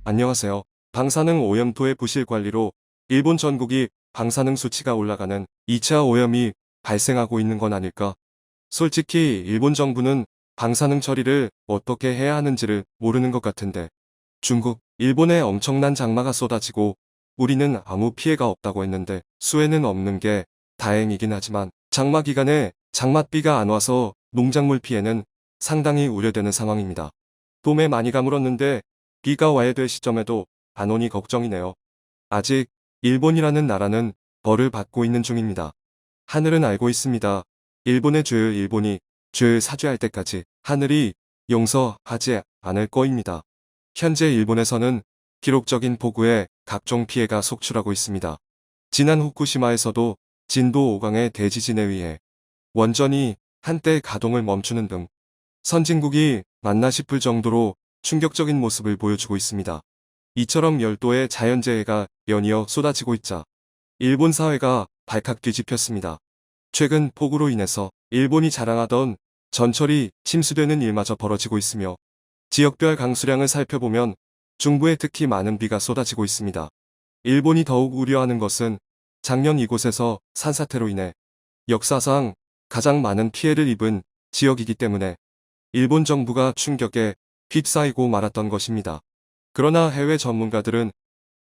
안녕하세요. 방사능 오염토의 부실 관리로 일본 전국이 방사능 수치가 올라가는 2차 오염이 발생하고 있는 건 아닐까? 솔직히 일본 정부는 방사능 처리를 어떻게 해야 하는지를 모르는 것 같은데 중국, 일본에 엄청난 장마가 쏟아지고 우리는 아무 피해가 없다고 했는데 수해는 없는 게 다행이긴 하지만 장마 기간에 장맛비가 안 와서 농작물 피해는 상당히 우려되는 상황입니다. 봄에 많이 가물었는데 비가 와야 될 시점에도 안 오니 걱정이네요. 아직 일본이라는 나라는 벌을 받고 있는 중입니다. 하늘은 알고 있습니다. 일본의 죄를 일본이 죄를 사죄할 때까지 하늘이 용서하지 않을 거입니다. 현재 일본에서는 기록적인 폭우에 각종 피해가 속출하고 있습니다. 지난 후쿠시마에서도 진도 5강의 대지진에 의해 원전이 한때 가동을 멈추는 등 선진국이 맞나 싶을 정도로 충격적인 모습을 보여주고 있습니다. 이처럼 열도의 자연재해가 연이어 쏟아지고 있자 일본 사회가 발칵 뒤집혔습니다. 최근 폭우로 인해서 일본이 자랑하던 전철이 침수되는 일마저 벌어지고 있으며 지역별 강수량을 살펴보면 중부에 특히 많은 비가 쏟아지고 있습니다. 일본이 더욱 우려하는 것은 작년 이곳에서 산사태로 인해 역사상 가장 많은 피해를 입은 지역이기 때문에 일본 정부가 충격에 휩싸이고 말았던 것입니다. 그러나 해외 전문가들은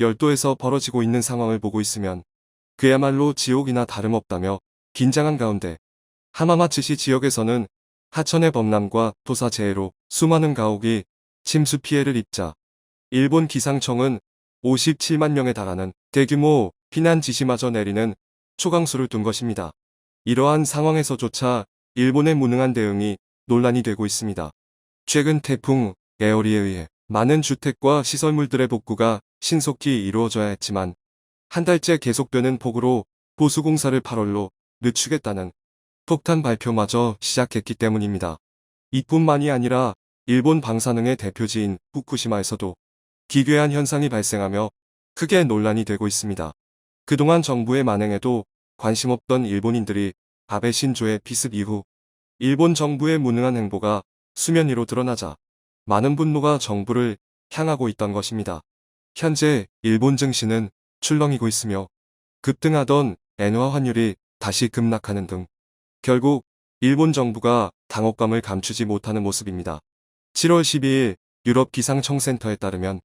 열도에서 벌어지고 있는 상황을 보고 있으면 그야말로 지옥이나 다름없다며 긴장한 가운데 하마마츠시 지역에서는 하천의 범람과 토사 재해로 수많은 가옥이 침수 피해를 입자 일본 기상청은 57만 명에 달하는 대규모 피난 지시마저 내리는 초강수를 둔 것입니다. 이러한 상황에서조차 일본의 무능한 대응이 논란이 되고 있습니다. 최근 태풍 에어리에 의해 많은 주택과 시설물들의 복구가 신속히 이루어져야 했지만 한 달째 계속되는 폭우로 보수공사를 8월로 늦추겠다는 폭탄 발표마저 시작했기 때문입니다. 이뿐만이 아니라 일본 방사능의 대표지인 후쿠시마에서도 기괴한 현상이 발생하며 크게 논란이 되고 있습니다. 그동안 정부의 만행에도 관심 없던 일본인들이 아베 신조의 피습 이후 일본 정부의 무능한 행보가 수면 위로 드러나자 많은 분노가 정부를 향하고 있던 것입니다. 현재 일본 증시는 출렁이고 있으며 급등하던 엔화 환율이 다시 급락하는 등 결국 일본 정부가 당혹감을 감추지 못하는 모습입니다. 7월 12일 유럽 기상청센터에 따르면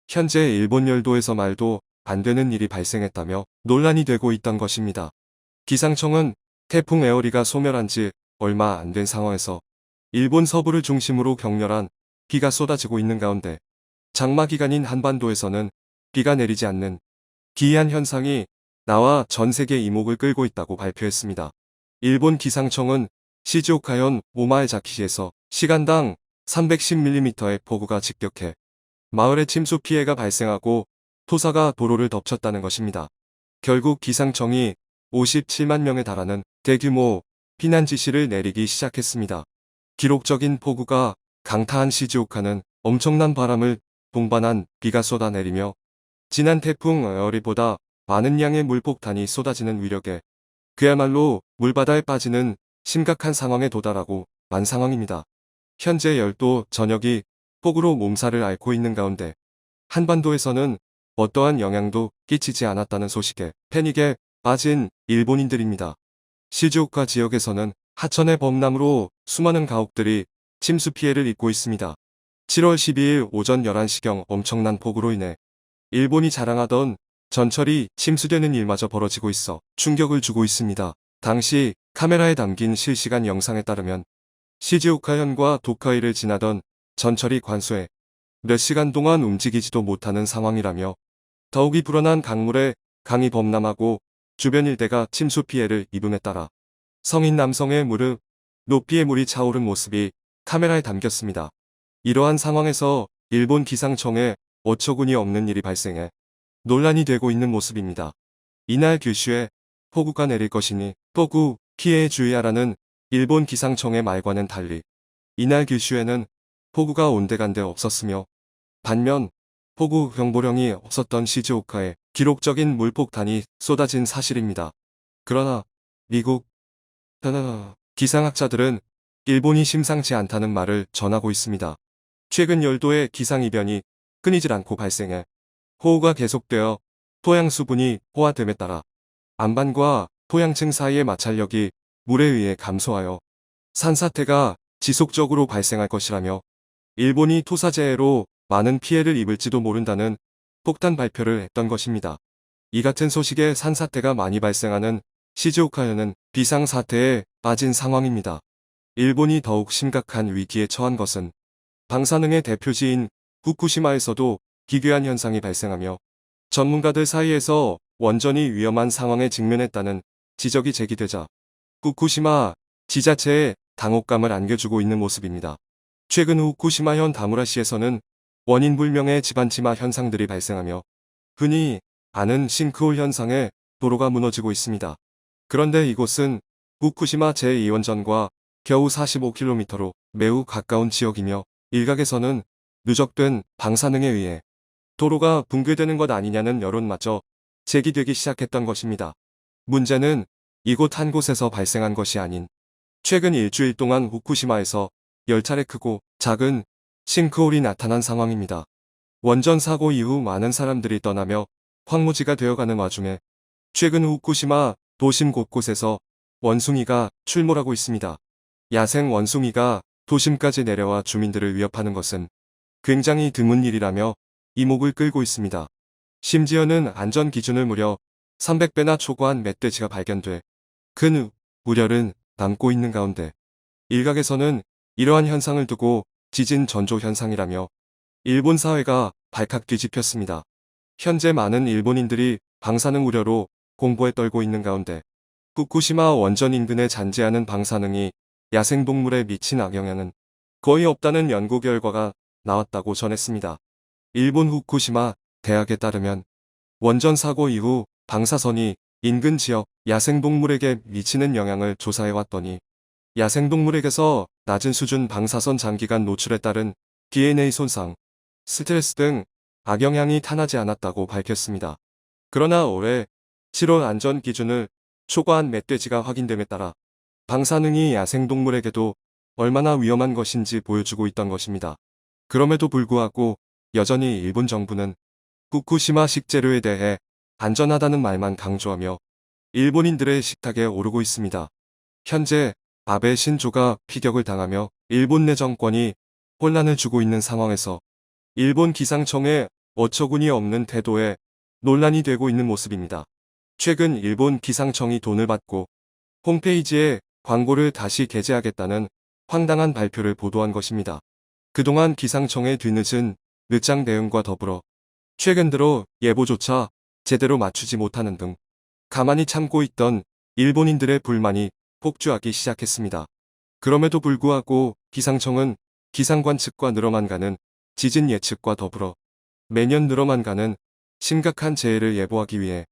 현재 일본 열도에서 말도 안 되는 일이 발생했다며 논란이 되고 있던 것입니다. 기상청은 태풍 에어리가 소멸한 지 얼마 안 된 상황에서 일본 서부를 중심으로 격렬한 비가 쏟아지고 있는 가운데 장마 기간인 한반도에서는 비가 내리지 않는 기이한 현상이 나와 전 세계 이목을 끌고 있다고 발표했습니다. 일본 기상청은 시즈오카현 오마에자키시에서 시간당 310mm의 폭우가 직격해 마을에 침수 피해가 발생하고 토사가 도로를 덮쳤다는 것입니다. 결국 기상청이 57만 명에 달하는 대규모 피난 지시를 내리기 시작했습니다. 기록적인 폭우가 강타한 시즈오카는 엄청난 바람을 동반한 비가 쏟아내리며 지난 태풍 에어리보다 많은 양의 물폭탄이 쏟아지는 위력에 그야말로 물바다에 빠지는 심각한 상황에 도달하고 만 상황입니다. 현재 열도 전역이 폭우로 몸살을 앓고 있는 가운데 한반도에서는 어떠한 영향도 끼치지 않았다는 소식에 패닉에 빠진 일본인들입니다. 시즈오카 지역에서는 하천의 범람으로 수많은 가옥들이 침수 피해를 입고 있습니다. 7월 12일 오전 11시경 엄청난 폭우로 인해 일본이 자랑하던 전철이 침수되는 일마저 벌어지고 있어 충격을 주고 있습니다. 당시 카메라에 담긴 실시간 영상에 따르면 시즈오카현과 도카이를 지나던 전철이 관수해 몇 시간 동안 움직이지도 못하는 상황이라며 더욱이 불어난 강물에 강이 범람하고 주변 일대가 침수 피해를 입음에 따라 성인 남성의 무릎 높이의 물이 차오른 모습이 카메라에 담겼습니다. 이러한 상황에서 일본 기상청에 어처구니 없는 일이 발생해 논란이 되고 있는 모습입니다. 이날 규슈에 폭우가 내릴 것이니 폭우 피해에 주의하라는 일본 기상청의 말과는 달리 이날 규슈에는 폭우가 온데간데 없었으며 반면 폭우 경보령이 없었던 시즈오카에 기록적인 물폭탄이 쏟아진 사실입니다. 그러나 미국 기상학자들은 일본이 심상치 않다는 말을 전하고 있습니다. 최근 열도의 기상이변이 끊이질 않고 발생해 호우가 계속되어 토양 수분이 포화됨에 따라 안반과 토양층 사이의 마찰력이 물에 의해 감소하여 산사태가 지속적으로 발생할 것이라며 일본이 토사재해로 많은 피해를 입을지도 모른다는 폭탄 발표를 했던 것입니다. 이 같은 소식에 산사태가 많이 발생하는 시즈오카현은 비상사태에 빠진 상황입니다. 일본이 더욱 심각한 위기에 처한 것은 방사능의 대표지인 후쿠시마에서도 기괴한 현상이 발생하며 전문가들 사이에서 원전이 위험한 상황에 직면했다는 지적이 제기되자 후쿠시마 지자체에 당혹감을 안겨주고 있는 모습입니다. 최근 후쿠시마현 다무라시에서는 원인 불명의 집안치마 현상들이 발생하며 흔히 아는 싱크홀 현상에 도로가 무너지고 있습니다. 그런데 이곳은 후쿠시마 제2원전과 겨우 45km로 매우 가까운 지역이며 일각에서는 누적된 방사능에 의해 도로가 붕괴되는 것 아니냐는 여론마저 제기되기 시작했던 것입니다. 문제는 이곳 한 곳에서 발생한 것이 아닌 최근 일주일 동안 후쿠시마에서 10차례 크고 작은 싱크홀이 나타난 상황입니다. 원전 사고 이후 많은 사람들이 떠나며 황무지가 되어가는 와중에 최근 후쿠시마 도심 곳곳에서 원숭이가 출몰하고 있습니다. 야생 원숭이가 도심까지 내려와 주민들을 위협하는 것은 굉장히 드문 일이라며 이목을 끌고 있습니다. 심지어는 안전 기준을 무려 300배나 초과한 멧돼지가 발견돼 큰 우려를 남고 있는 가운데 일각에서는 이러한 현상을 두고 지진 전조 현상이라며 일본 사회가 발칵 뒤집혔습니다. 현재 많은 일본인들이 방사능 우려로 공포에 떨고 있는 가운데 후쿠시마 원전 인근에 잔재하는 방사능이 야생동물에 미친 악영향은 거의 없다는 연구 결과가 나왔다고 전했습니다. 일본 후쿠시마 대학에 따르면 원전 사고 이후 방사선이 인근 지역 야생동물에게 미치는 영향을 조사해왔더니 야생동물에게서 낮은 수준 방사선 장기간 노출에 따른 DNA 손상, 스트레스 등 악영향이 타나지 않았다고 밝혔습니다. 그러나 올해 7월 안전 기준을 초과한 멧돼지가 확인됨에 따라 방사능이 야생동물에게도 얼마나 위험한 것인지 보여주고 있던 것입니다. 그럼에도 불구하고 여전히 일본 정부는 후쿠시마 식재료에 대해 안전하다는 말만 강조하며 일본인들의 식탁에 오르고 있습니다. 현재 아베 신조가 피격을 당하며 일본 내 정권이 혼란을 주고 있는 상황에서 일본 기상청의 어처구니 없는 태도에 논란이 되고 있는 모습입니다. 최근 일본 기상청이 돈을 받고 홈페이지에 광고를 다시 게재하겠다는 황당한 발표를 보도한 것입니다. 그동안 기상청의 뒤늦은 늦장 대응과 더불어 최근 들어 예보조차 제대로 맞추지 못하는 등 가만히 참고 있던 일본인들의 불만이 폭주하기 시작했습니다. 그럼에도 불구하고 기상청은 기상관측과 늘어만 가는 지진 예측과 더불어 매년 늘어만 가는 심각한 재해를 예보하기 위해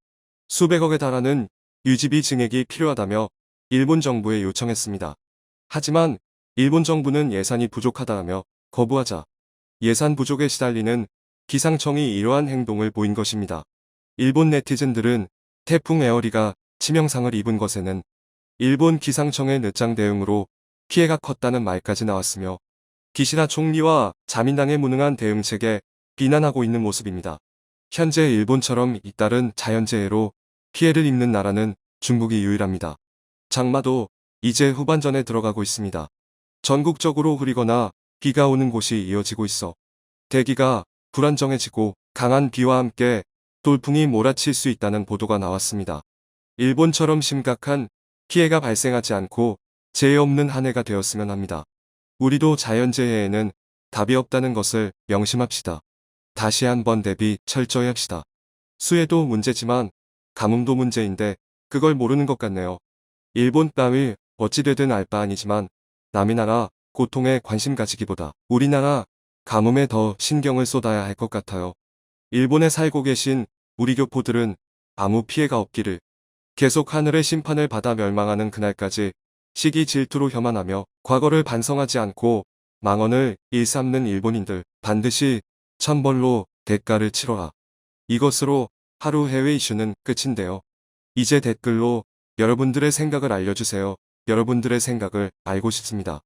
수백억에 달하는 유지비 증액이 필요하다며 일본 정부에 요청했습니다. 하지만 일본 정부는 예산이 부족하다며 거부하자 예산 부족에 시달리는 기상청이 이러한 행동을 보인 것입니다. 일본 네티즌들은 태풍 에어리가 치명상을 입은 것에는 일본 기상청의 늦장 대응으로 피해가 컸다는 말까지 나왔으며 기시다 총리와 자민당의 무능한 대응책에 비난하고 있는 모습입니다. 현재 일본처럼 잇따른 자연재해로 피해를 입는 나라는 중국이 유일합니다. 장마도 이제 후반전에 들어가고 있습니다. 전국적으로 흐리거나 비가 오는 곳이 이어지고 있어 대기가 불안정해지고 강한 비와 함께 돌풍이 몰아칠 수 있다는 보도가 나왔습니다. 일본처럼 심각한 피해가 발생하지 않고 재해 없는 한 해가 되었으면 합니다. 우리도 자연재해에는 답이 없다는 것을 명심합시다. 다시 한번 대비 철저히 합시다. 수해도 문제지만 가뭄도 문제인데 그걸 모르는 것 같네요. 일본 따위 어찌되든 알 바 아니지만 남의 나라 고통에 관심 가지기보다 우리나라 가뭄에 더 신경을 쏟아야 할 것 같아요. 일본에 살고 계신 우리 교포들은 아무 피해가 없기를, 계속 하늘의 심판을 받아 멸망하는 그날까지 시기 질투로 혐한하며 과거를 반성하지 않고 망언을 일삼는 일본인들 반드시 천벌로 대가를 치러라. 이것으로 하루 해외 이슈는 끝인데요. 이제 댓글로 여러분들의 생각을 알려주세요. 여러분들의 생각을 알고 싶습니다.